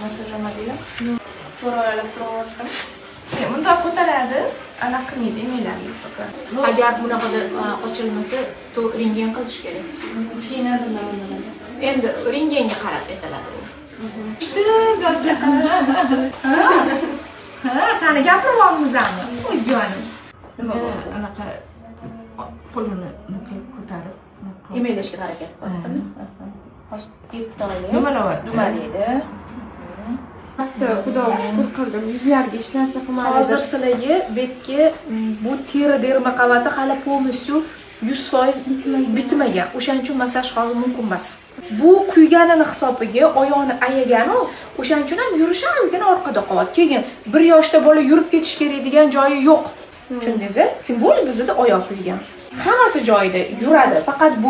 masaj amaliyot. To'g'rilab turaverdim. Bundoq ko'taradi, anaqa qilmaydi, emaylarni. Agar bunaqa ochilmasa, to rengen qilish kerak. Shina nima? Endi rengenga qarab aytiladi. Gazga qarab. Ha, seni gapiryapmizmi? Voy jonim. Nima anaqa qo'lini ko'tarib, Emaylashga harakat qildim. Hozir yettali. nimalar Dumalaydi. Hatto Xudoga shukr qildim, yuzlarga hech narsa qilmadi. Hozir sizlarga betga bu teri derma qavati hali полностью 100% bitmagan. O'shaning uchun masaj hozir mumkin emas. Bu kuyganini hisobiga oyoqni ayagani, o'shaning uchun ham yurishi ozgina orqada qolyapti. Keyin 1 yoshda bola yurib ketish kerak degan joyi yo'q. Tushundingizmi? Tем более bizda oyoq kuygan. Hammasi joyida yuradi, faqat bu